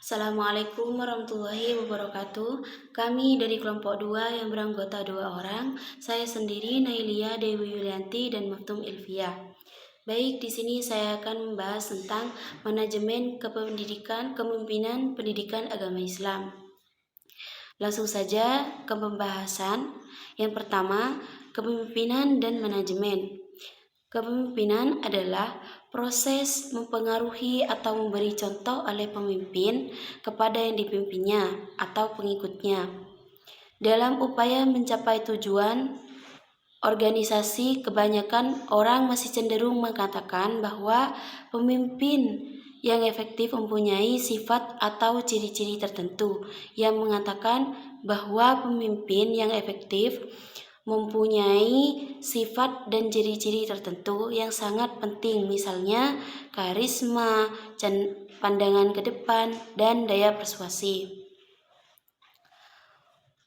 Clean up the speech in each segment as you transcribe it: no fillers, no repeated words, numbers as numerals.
Assalamualaikum warahmatullahi wabarakatuh. Kami dari kelompok 2 yang beranggota 2 orang. Saya sendiri Nailia Dewi Yulianti dan Maftum Ilfia. Baik, di sini saya akan membahas tentang manajemen kepemimpinan pendidikan agama Islam. Langsung saja ke pembahasan. Yang pertama, kepemimpinan dan manajemen. Kepemimpinan adalah proses mempengaruhi atau memberi contoh oleh pemimpin kepada yang dipimpinnya atau pengikutnya. Dalam upaya mencapai tujuan organisasi, kebanyakan orang masih cenderung mengatakan bahwa pemimpin yang efektif mempunyai sifat atau ciri-ciri tertentu yang mengatakan bahwa pemimpin yang efektif mempunyai sifat dan ciri-ciri tertentu yang sangat penting, misalnya karisma, pandangan ke depan, dan daya persuasi.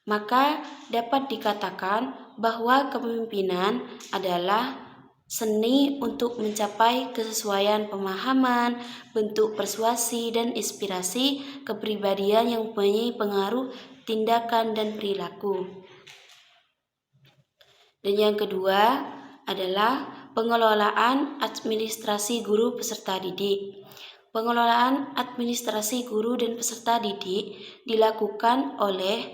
Maka dapat dikatakan bahwa kepemimpinan adalah seni untuk mencapai kesesuaian pemahaman, bentuk persuasi, dan inspirasi kepribadian yang mempunyai pengaruh tindakan dan perilaku. Dan yang kedua adalah pengelolaan administrasi guru peserta didik. Pengelolaan administrasi guru dan peserta didik dilakukan oleh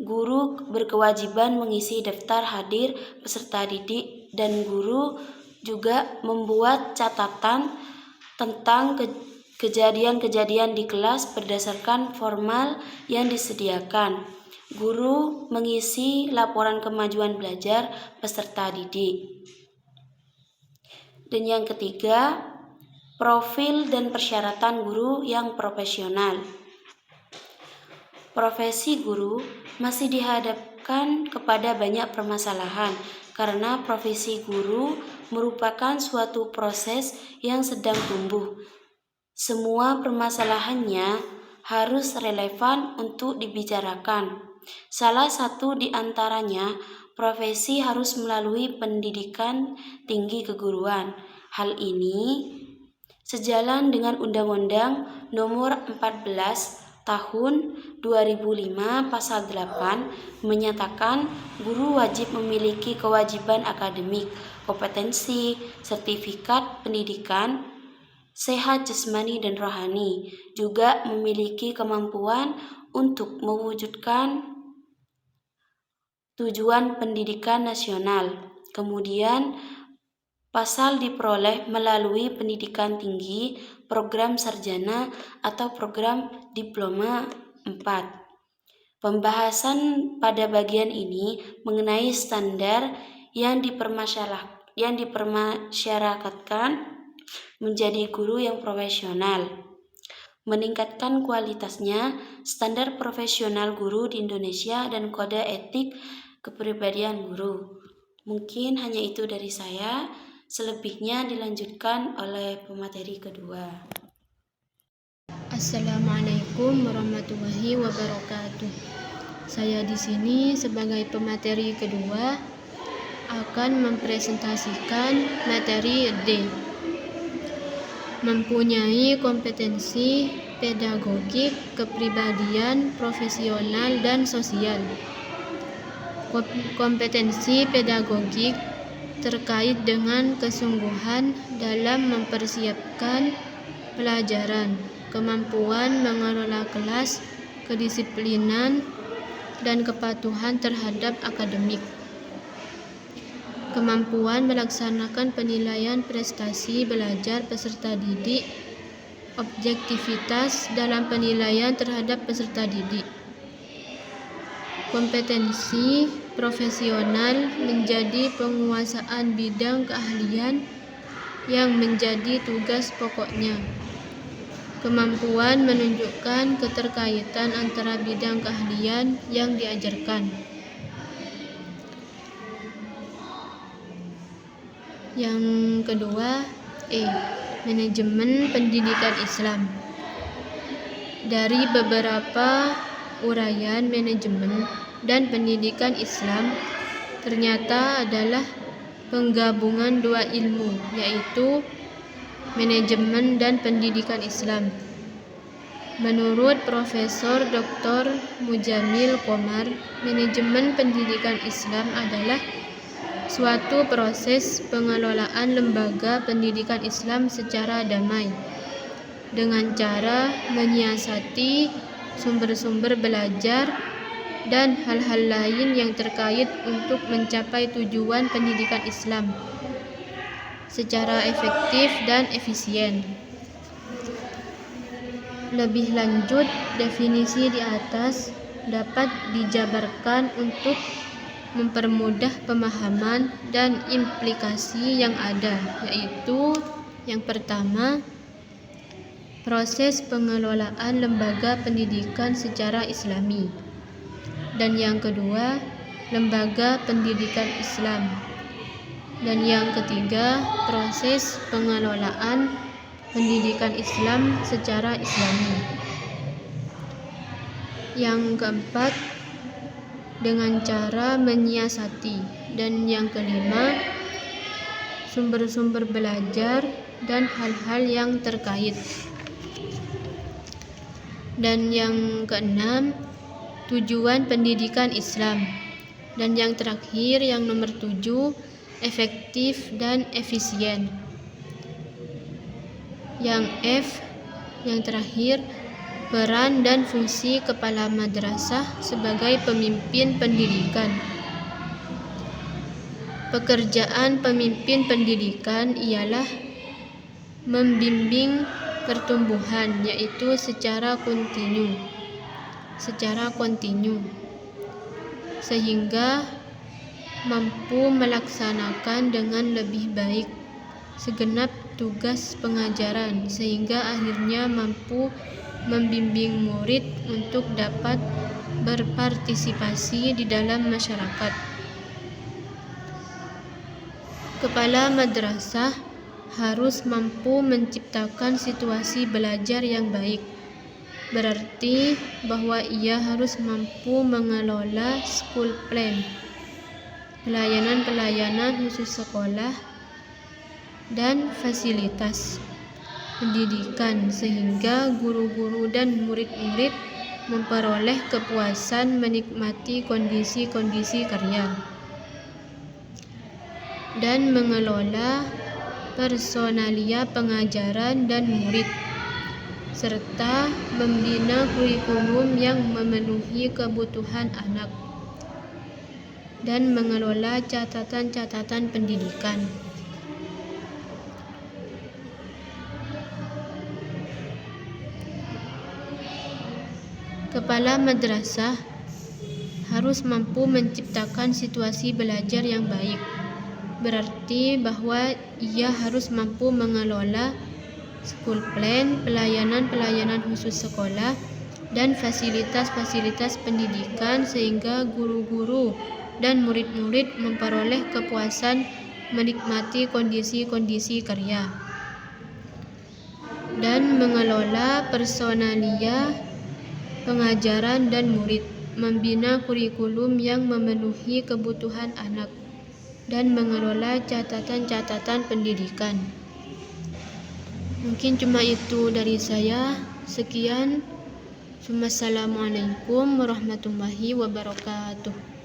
guru berkewajiban mengisi daftar hadir peserta didik dan guru juga membuat catatan tentang kejadian-kejadian di kelas berdasarkan formal yang disediakan. Guru mengisi laporan kemajuan belajar peserta didik. Dan yang ketiga, profil dan persyaratan guru yang profesional. Profesi guru masih dihadapkan kepada banyak permasalahan karena profesi guru merupakan suatu proses yang sedang tumbuh. Semua permasalahannya harus relevan untuk dibicarakan. Salah satu di antaranya, profesi harus melalui pendidikan tinggi keguruan. Hal ini sejalan dengan Undang-Undang Nomor 14 Tahun 2005 Pasal 8 menyatakan guru wajib memiliki kewajiban akademik, kompetensi, sertifikat pendidikan, sehat jasmani dan rohani, juga memiliki kemampuan untuk mewujudkan tujuan pendidikan nasional. Kemudian pasal diperoleh melalui pendidikan tinggi, program sarjana atau program diploma 4. Pembahasan pada bagian ini mengenai standar yang dipermasyarakatkan menjadi guru yang profesional. Meningkatkan kualitasnya, standar profesional guru di Indonesia dan kode etik kepribadian guru. Mungkin hanya itu dari saya, selebihnya dilanjutkan oleh pemateri kedua. Assalamualaikum warahmatullahi wabarakatuh. Saya di sini sebagai pemateri kedua akan mempresentasikan materi D. Mempunyai kompetensi pedagogik, kepribadian, profesional, dan sosial. Kompetensi pedagogik terkait dengan kesungguhan dalam mempersiapkan pelajaran, kemampuan mengelola kelas, kedisiplinan, dan kepatuhan terhadap akademik. Kemampuan melaksanakan penilaian prestasi belajar peserta didik, objektivitas dalam penilaian terhadap peserta didik. Kompetensi profesional menjadi penguasaan bidang keahlian yang menjadi tugas pokoknya. Kemampuan menunjukkan keterkaitan antara bidang keahlian yang diajarkan. Yang kedua, manajemen pendidikan Islam. Dari beberapa uraian manajemen dan pendidikan Islam ternyata adalah penggabungan dua ilmu, yaitu manajemen dan pendidikan Islam. Menurut Profesor Dr. Mujamil Komar, manajemen pendidikan Islam adalah suatu proses pengelolaan lembaga pendidikan Islam secara damai dengan cara menyiasati sumber-sumber belajar dan hal-hal lain yang terkait untuk mencapai tujuan pendidikan Islam secara efektif dan efisien. Lebih lanjut, definisi di atas dapat dijabarkan untuk mempermudah pemahaman dan implikasi yang ada, yaitu yang pertama, proses pengelolaan lembaga pendidikan secara Islami, dan yang kedua, lembaga pendidikan Islam, dan yang ketiga, proses pengelolaan pendidikan Islam secara Islami. Yang keempat, dengan cara menyiasati, dan yang kelima, sumber-sumber belajar dan hal-hal yang terkait. Dan yang keenam, tujuan pendidikan Islam. Dan yang terakhir, yang nomor 7, efektif dan efisien. Yang F, yang terakhir, peran dan fungsi kepala madrasah sebagai pemimpin pendidikan. Pekerjaan pemimpin pendidikan ialah membimbing pertumbuhan, yaitu secara kontinu, sehingga mampu melaksanakan dengan lebih baik segenap tugas pengajaran, sehingga akhirnya mampu membimbing murid untuk dapat berpartisipasi di dalam masyarakat. Kepala madrasah harus mampu menciptakan situasi belajar yang baik. Berarti bahwa ia harus mampu mengelola school plan, pelayanan khusus sekolah, dan fasilitas pendidikan, sehingga guru-guru dan murid-murid memperoleh kepuasan menikmati kondisi-kondisi karya, dan mengelola personalia pengajaran dan murid, serta membina kurikulum yang memenuhi kebutuhan anak, dan mengelola catatan-catatan pendidikan. Kepala madrasah harus mampu menciptakan situasi belajar yang baik. Berarti bahwa ia harus mampu mengelola school plan, pelayanan khusus sekolah, dan fasilitas-fasilitas pendidikan, sehingga guru-guru dan murid-murid memperoleh kepuasan menikmati kondisi-kondisi karya, dan mengelola personalia pengajaran dan murid, membina kurikulum yang memenuhi kebutuhan anak, dan mengelola catatan-catatan pendidikan. Mungkin cuma itu dari saya. Sekian. Wassalamualaikum warahmatullahi wabarakatuh.